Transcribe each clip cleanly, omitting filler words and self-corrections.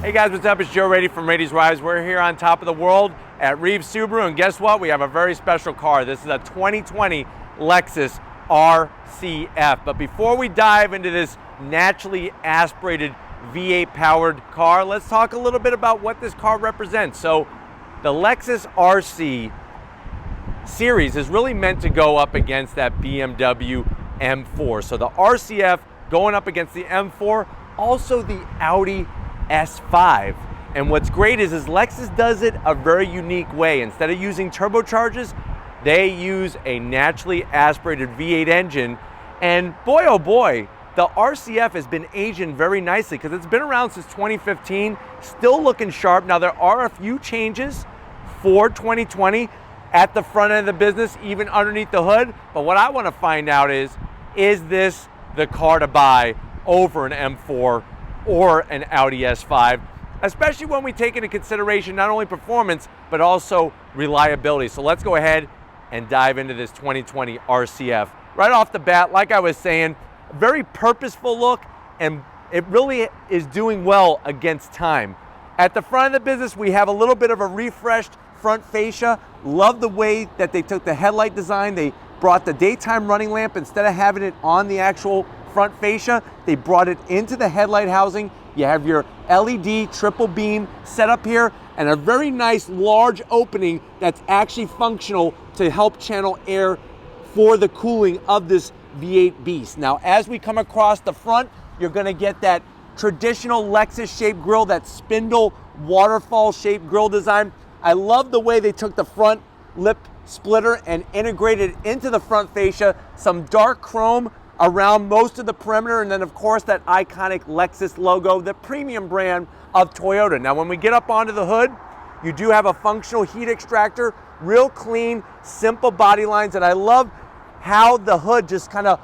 Hey guys, what's up? It's Joe Rady from Rady's Rides. We're here on top of the world at Reeves Subaru, and guess what? We have a very special car. This is a 2020 Lexus RCF. But before we dive into this naturally aspirated V8 powered car, let's talk a little bit about what this car represents. So the Lexus RC series is really meant to go up against that BMW M4. So the RCF going up against the M4, also the Audi S5. And what's great is Lexus does it a very unique way. Instead of using turbochargers, they use a naturally aspirated V8 engine. And boy, oh boy, the RCF has been aging very nicely because it's been around since 2015, still looking sharp. Now there are a few changes for 2020 at the front end of the business, even underneath the hood. But what I want to find out is this the car to buy over an M4 or an Audi S5, especially when we take into consideration not only performance, but also reliability. So let's go ahead and dive into this 2020 RCF. Right off the bat, like I was saying, a very purposeful look, and it really is doing well against time. At the front of the business, we have a little bit of a refreshed front fascia. Love the way that they took the headlight design. They brought the daytime running lamp, instead of having it on the actual front fascia, they brought it into the headlight housing. You have your LED triple beam set up here and a very nice large opening that's actually functional to help channel air for the cooling of this V8 beast. Now, as we come across the front, you're gonna get that traditional Lexus shaped grille, that spindle waterfall shaped grille design. I love the way they took the front lip splitter and integrated into the front fascia, some dark chrome around most of the perimeter, and then of course that iconic Lexus logo, the premium brand of Toyota. Now when we get up onto the hood, you do have a functional heat extractor, real clean, simple body lines, and I love how the hood just kind of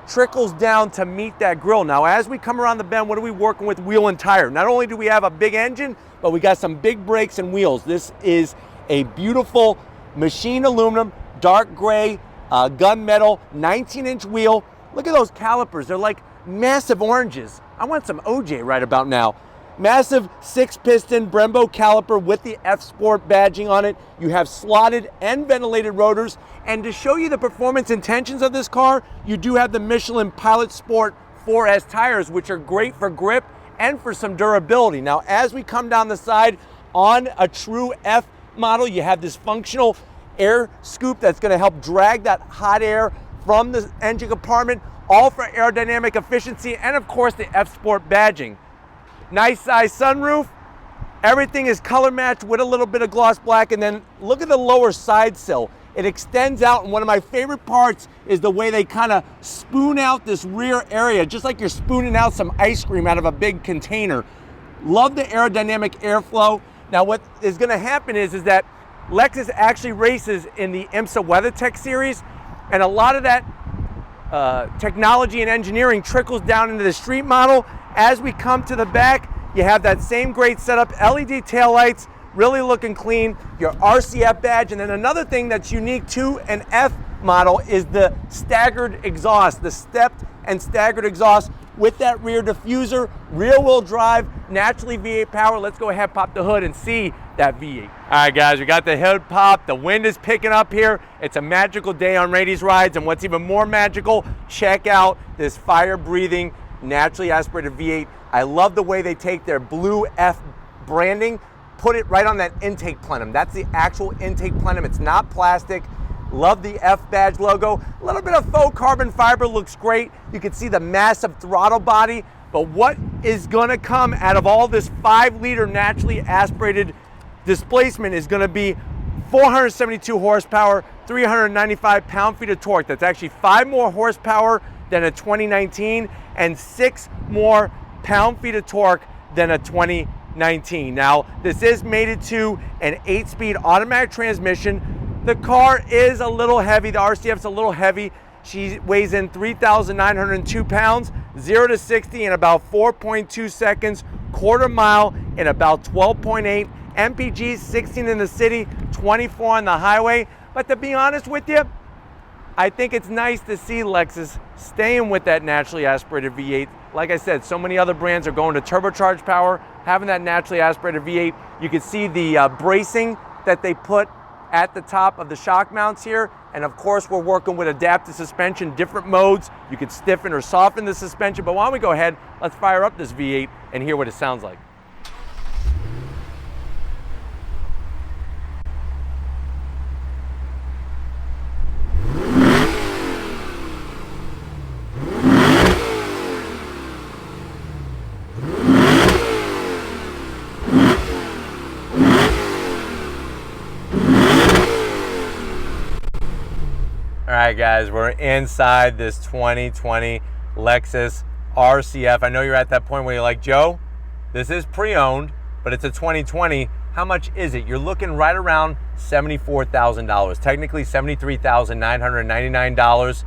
trickles down to meet that grille. Now as we come around the bend, what are we working with? Wheel and tire. Not only do we have a big engine, but we got some big brakes and wheels. This is a beautiful machined aluminum, dark gray, gunmetal, 19-inch wheel. Look at those calipers, they're like massive oranges. I want some OJ right about now. Massive 6-piston Brembo caliper with the F Sport badging on it. You have slotted and ventilated rotors. And to show you the performance intentions of this car, you do have the Michelin Pilot Sport 4S tires, which are great for grip and for some durability. Now, as we come down the side on a true F model, you have this functional air scoop that's gonna help drag that hot air from the engine compartment, all for aerodynamic efficiency, and of course the F Sport badging. Nice size sunroof. Everything is color matched with a little bit of gloss black, and then look at the lower side sill. It extends out, and one of my favorite parts is the way they kind of spoon out this rear area, just like you're spooning out some ice cream out of a big container. Love the aerodynamic airflow. Now what is gonna happen is that Lexus actually races in the IMSA WeatherTech series, and a lot of that technology and engineering trickles down into the street model. As we come to the back, you have that same great setup, LED taillights, really looking clean, your RCF badge, and then another thing that's unique to an F model is the staggered exhaust, the stepped and staggered exhaust with that rear diffuser, rear wheel drive, naturally V8 power. Let's go ahead, pop the hood and see that V8. All right guys, we got the hood pop, the wind is picking up here. It's a magical day on Rady's Rides, and what's even more magical, check out this fire-breathing, naturally aspirated V8. I love the way they take their blue F branding, put it right on that intake plenum. That's the actual intake plenum, it's not plastic. Love the F badge logo. A little bit of faux carbon fiber looks great. You can see the massive throttle body, but what is gonna come out of all this 5-liter naturally aspirated displacement is gonna be 472 horsepower, 395 pound-feet of torque. That's actually 5 more horsepower than a 2019 and 6 more pound-feet of torque than a 2019. Now, this is mated to an 8-speed automatic transmission. The car is a little heavy, the RCF's a little heavy. She weighs in 3,902 pounds, 0 to 60 in about 4.2 seconds, quarter mile in about 12.8. MPGs 16 in the city, 24 on the highway. But to be honest with you, I think it's nice to see Lexus staying with that naturally aspirated V8. Like I said, so many other brands are going to turbocharged power, having that naturally aspirated V8. You can see the bracing that they put at the top of the shock mounts here. And of course, we're working with adaptive suspension, different modes. You can stiffen or soften the suspension, but why don't we go ahead, let's fire up this V8 and hear what it sounds like. All right, guys, we're inside this 2020 Lexus RCF. I know you're at that point where you're like, Joe, this is pre-owned, but it's a 2020. How much is it? You're looking right around $74,000, technically $73,999.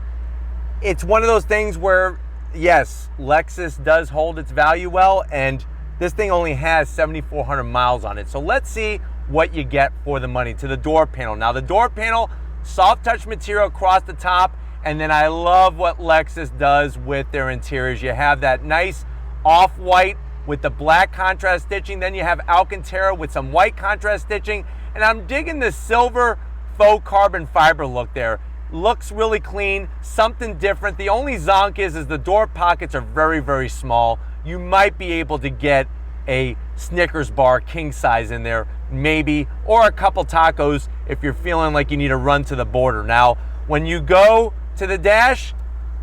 It's one of those things where, yes, Lexus does hold its value well, and this thing only has 7,400 miles on it. So let's see what you get for the money. To the door panel. Now, the door panel, soft touch material across the top, and then I love what Lexus does with their interiors. You have that nice off-white with the black contrast stitching, then you have Alcantara with some white contrast stitching, and I'm digging the silver faux carbon fiber look there. Looks really clean, something different. The only zonk is the door pockets are very, very small. You might be able to get a Snickers bar king size in there, maybe, or a couple tacos if you're feeling like you need to run to the border. Now, when you go to the dash,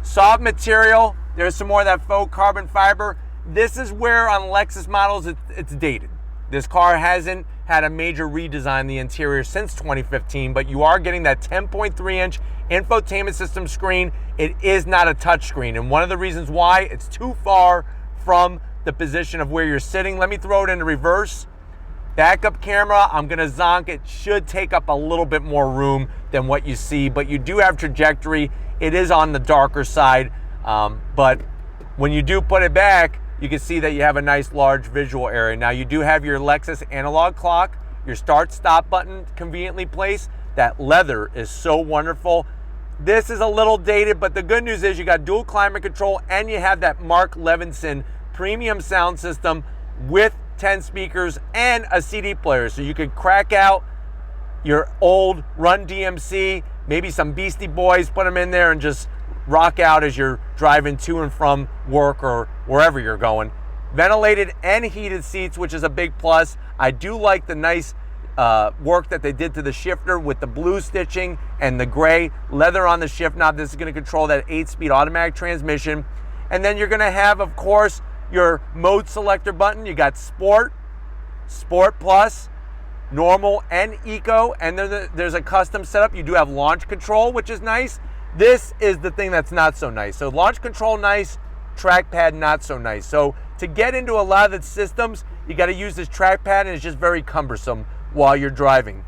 soft material, there's some more of that faux carbon fiber. This is where on Lexus models it's dated. This car hasn't had a major redesign in the interior since 2015, but you are getting that 10.3-inch infotainment system screen. It is not a touch screen, and one of the reasons why, it's too far from the position of where you're sitting. Let me throw it into reverse. Backup camera, I'm gonna zonk. It should take up a little bit more room than what you see, but you do have trajectory. It is on the darker side, but when you do put it back, you can see that you have a nice large visual area. Now, you do have your Lexus analog clock, your start-stop button conveniently placed. That leather is so wonderful. This is a little dated, but the good news is you got dual climate control, and you have that Mark Levinson premium sound system with 10 speakers and a CD player. So you could crack out your old Run DMC, maybe some Beastie Boys, put them in there and just rock out as you're driving to and from work or wherever you're going. Ventilated and heated seats, which is a big plus. I do like the nice work that they did to the shifter with the blue stitching and the gray leather on the shift knob. This is going to control that 8-speed automatic transmission. And then you're going to have, of course, your mode selector button. You got Sport, Sport Plus, Normal, and Eco, and then there's a custom setup. You do have launch control, which is nice. This is the thing that's not so nice. So launch control nice, trackpad not so nice. So to get into a lot of the systems, you got to use this trackpad, and it's just very cumbersome while you're driving.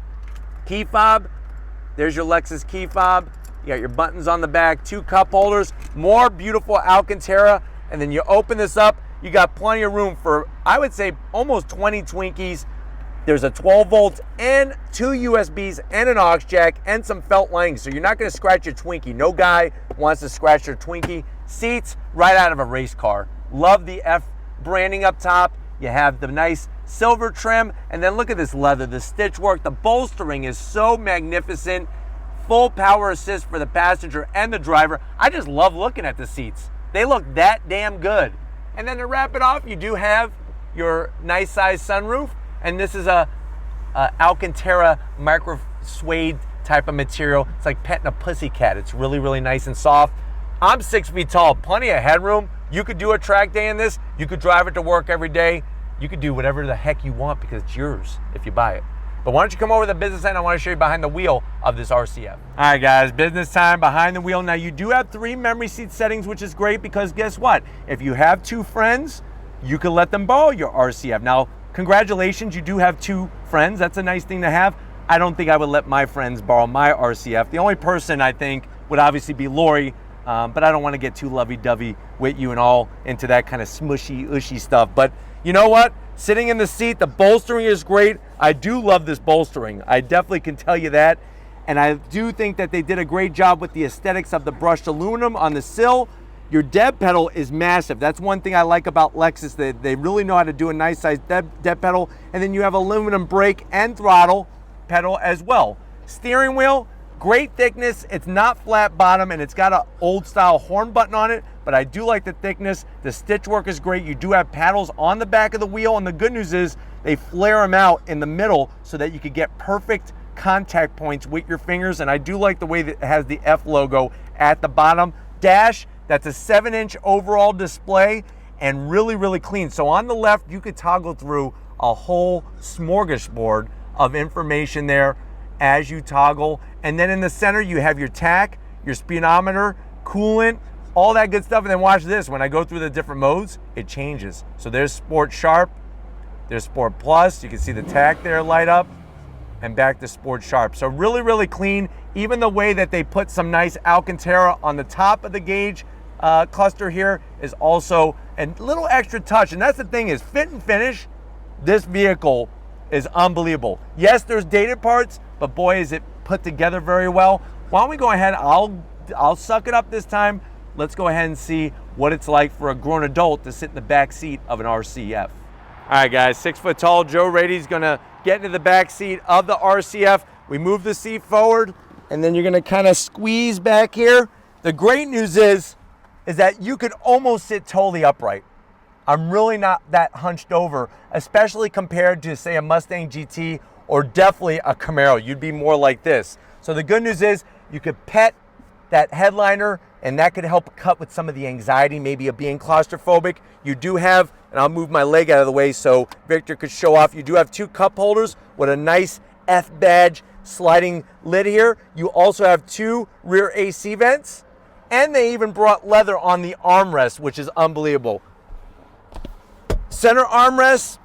Key fob, there's your Lexus key fob. You got your buttons on the back, 2 cup holders, more beautiful Alcantara, and then you open this up. You got plenty of room for, I would say, almost 20 Twinkies. There's a 12 volt and 2 USBs and an aux jack and some felt lining, so you're not going to scratch your Twinkie. No guy wants to scratch your Twinkie. Seats right out of a race car. Love the F branding up top. You have the nice silver trim, and then look at this leather, the stitch work. The bolstering is so magnificent. Full power assist for the passenger and the driver. I just love looking at the seats. They look that damn good. And then to wrap it off, you do have your nice size sunroof, and this is a Alcantara micro suede type of material. It's like petting a pussycat. It's really, really nice and soft. I'm 6 feet tall, plenty of headroom. You could do a track day in this. You could drive it to work every day. You could do whatever the heck you want because it's yours if you buy it. But why don't you come over to the business end? I want to show you behind the wheel of this RCF. All right, guys, business time, behind the wheel. Now, you do have 3 memory seat settings, which is great because guess what? If you have 2 friends, you can let them borrow your RCF. Now, congratulations, you do have 2 friends. That's a nice thing to have. I don't think I would let my friends borrow my RCF. The only person I think would obviously be Lori, but I don't want to get too lovey-dovey with you and all into that kind of smushy, ushy stuff. But you know what? Sitting in the seat, the bolstering is great. I do love this bolstering. I definitely can tell you that. And I do think that they did a great job with the aesthetics of the brushed aluminum on the sill. Your dead pedal is massive. That's one thing I like about Lexus. They really know how to do a nice size dead pedal. And then you have aluminum brake and throttle pedal as well. Steering wheel, great thickness. It's not flat bottom, and it's got an old style horn button on it, but I do like the thickness. The stitch work is great. You do have paddles on the back of the wheel, and the good news is they flare them out in the middle so that you could get perfect contact points with your fingers. And I do like the way that it has the F logo at the bottom. Dash, that's a 7-inch overall display and really, really clean. So on the left, you could toggle through a whole smorgasbord of information there as you toggle. And then in the center, you have your tach, your speedometer, coolant, all that good stuff. And then watch this, when I go through the different modes, it changes. So there's Sport Sharp, there's Sport Plus, you can see the tach there light up, and back to Sport Sharp. So really, really clean. Even the way that they put some nice Alcantara on the top of the gauge cluster here is also a little extra touch. And that's the thing, is fit and finish, this vehicle is unbelievable. Yes, there's dated parts, but boy, is it put together very well. Why don't we go ahead, I'll suck it up this time. Let's go ahead and see what it's like for a grown adult to sit in the back seat of an RCF. All right, guys, 6 foot tall Joe Rady's gonna get into the back seat of the RCF. We move the seat forward, and then you're gonna kind of squeeze back here. The great news is that you could almost sit totally upright. I'm really not that hunched over, especially compared to, say, a Mustang GT or definitely a Camaro. You'd be more like this. So the good news is you could pet that headliner, and that could help cut with some of the anxiety, maybe of being claustrophobic. You do have, and I'll move my leg out of the way so Victor could show off, you do have 2 cup holders with a nice F badge sliding lid here. You also have 2 rear AC vents, and they even brought leather on the armrest, which is unbelievable. Center armrest,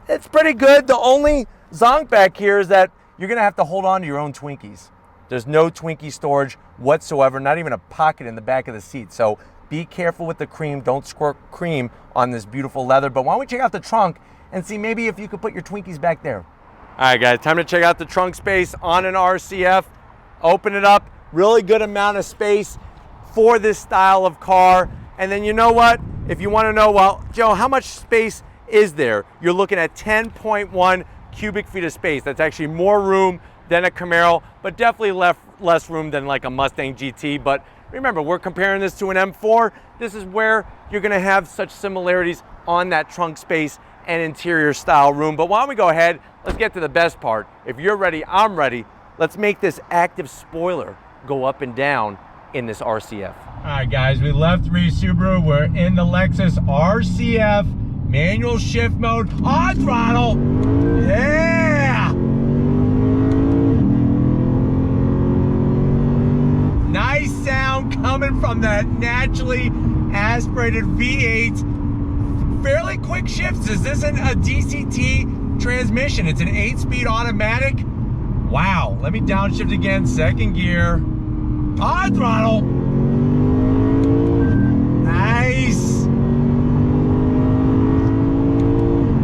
it's pretty good. The only zonk back here is that you're gonna have to hold on to your own Twinkies. There's no Twinkie storage whatsoever, not even a pocket in the back of the seat. So be careful with the cream. Don't squirt cream on this beautiful leather. But why don't we check out the trunk and see maybe if you could put your Twinkies back there. All right, guys, time to check out the trunk space on an RCF. Open it up, really good amount of space for this style of car. And then you know what? If you wanna know, well, Joe, how much space is there? You're looking at 10.1 cubic feet of space. That's actually more room than a Camaro, but definitely less room than like a Mustang GT. But remember, we're comparing this to an M4. This is where you're gonna have such similarities on that trunk space and interior style room. But why don't we go ahead, let's get to the best part. If you're ready, I'm ready. Let's make this active spoiler go up and down in this RCF. All right, guys, we left Reeve Subaru. We're in the Lexus RCF, manual shift mode, on throttle. Yeah! Nice sound coming from that naturally aspirated V8. Fairly quick shifts. This isn't a DCT transmission. It's an 8-speed automatic. Wow. Let me downshift again. 2nd gear. On throttle. Nice.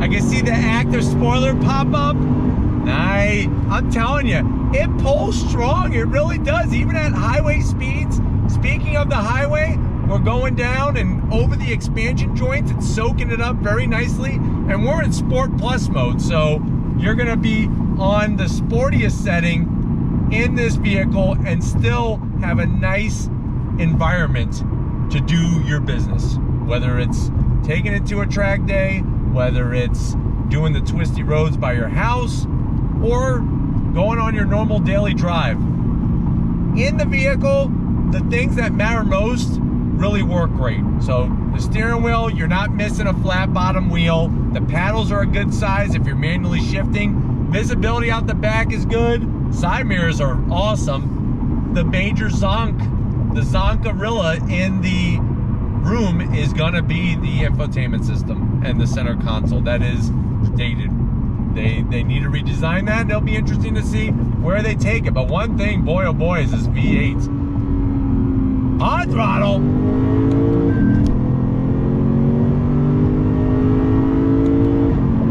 I can see the active spoiler pop up. Nice. I'm telling you, it pulls strong. It really does, even at highway speeds. Speaking of the highway, we're going down and over the expansion joints. It's soaking it up very nicely. And we're in Sport Plus mode, so you're gonna be on the sportiest setting in this vehicle and still have a nice environment to do your business. Whether it's taking it to a track day, whether it's doing the twisty roads by your house, or going on your normal daily drive. In the vehicle, the things that matter most really work great. So the steering wheel, you're not missing a flat bottom wheel. The paddles are a good size if you're manually shifting. Visibility out the back is good. Side mirrors are awesome. The major zonk, the Zonkarilla in the room is gonna be the infotainment system and the center console. That is dated. They need to redesign that, and it'll be interesting to see where they take it. But one thing, boy oh boy, is this V8. On throttle.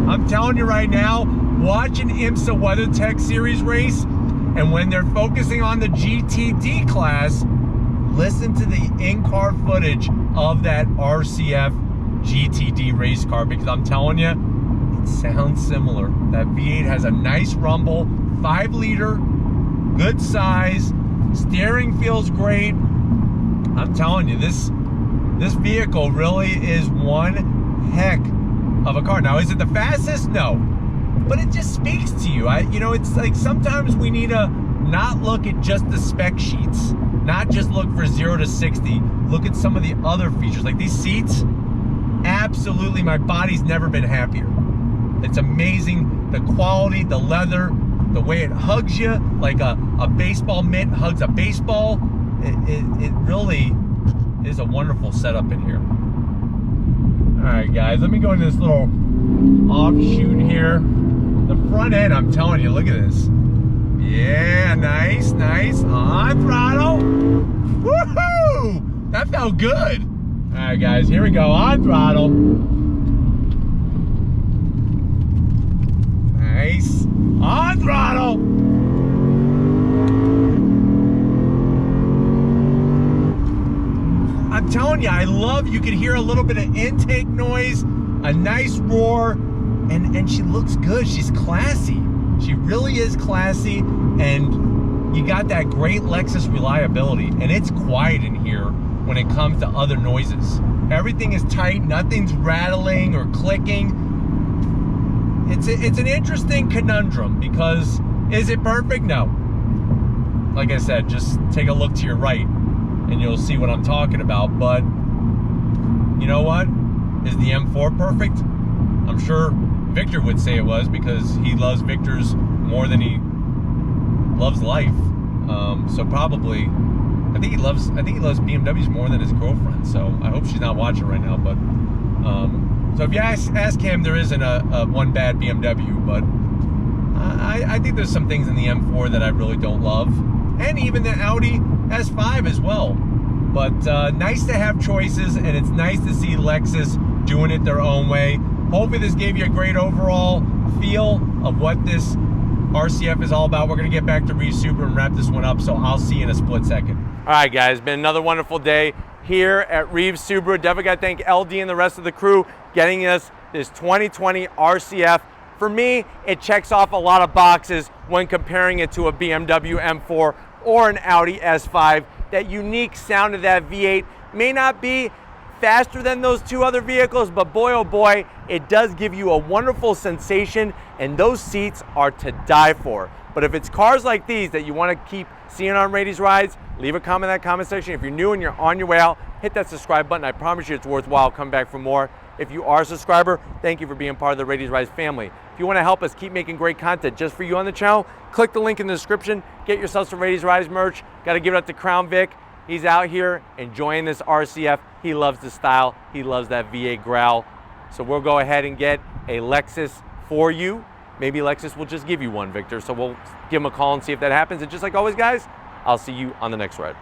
I'm telling you right now, watch an IMSA WeatherTech Series race, And when they're focusing on the GTD class, listen to the in-car footage of that RCF GTD race car, because I'm telling you, it sounds similar. That V8 has a nice rumble, 5-liter, good size, steering feels great. I'm telling you, this vehicle really is one heck of a car. Now, is it the fastest? No, but it just speaks to you. You know, it's like sometimes we need to not look at just the spec sheets, not just look for 0 to 60. Look at some of the other features, like these seats. Absolutely, my body's never been happier. It's amazing, the quality, the leather, the way it hugs you like a baseball mitt hugs a baseball. It really is a wonderful setup in here. All right, guys, let me go into this little offshoot here. The front end, I'm telling you, look at this. Yeah, nice, nice. On throttle. Woohoo! That felt good. All right, guys, here we go. On throttle. Nice. On throttle. I'm telling you, I love, you can hear a little bit of intake noise, a nice roar, and she looks good. She's classy. She really is classy, and you got that great Lexus reliability, and it's quiet in here when it comes to other noises. Everything is tight, nothing's rattling or clicking. It's an interesting conundrum, because is it perfect? No. Like I said, just take a look to your right and you'll see what I'm talking about. But you know what? Is the M4 perfect? I'm sure Victor would say it was, because he loves Victor's more than he loves life. So probably, I think he loves BMWs more than his girlfriend. So I hope she's not watching right now. But so if you ask him, there isn't a one bad BMW, but I think there's some things in the M4 that I really don't love, and even the Audi S5 as well. But nice to have choices, and it's nice to see Lexus doing it their own way. Hopefully this gave you a great overall feel of what this RCF is all about. We're going to get back to Reeve Subaru and wrap this one up, so I'll see you in a split second. All right, guys, been another wonderful day here at Reeve Subaru. Definitely got to thank LD and the rest of the crew getting us this 2020 RCF. For me, it checks off a lot of boxes when comparing it to a BMW M4 or an Audi S5. That unique sound of that V8 may not be faster than those two other vehicles, but boy, oh boy, it does give you a wonderful sensation, and those seats are to die for. But if it's cars like these that you want to keep seeing on Rady's Rides, leave a comment in that comment section. If you're new and you're on your way out, hit that subscribe button. I promise you it's worthwhile. Come back for more. If you are a subscriber, thank you for being part of the Rady's Rides family. If you want to help us keep making great content just for you on the channel, click the link in the description. Get yourself some Rady's Rides merch. Got to give it up to Crown Vic. He's out here enjoying this RCF. He loves the style. He loves that V8 growl. So we'll go ahead and get a Lexus for you. Maybe Lexus will just give you one, Victor. So we'll give him a call and see if that happens. And just like always, guys, I'll see you on the next ride.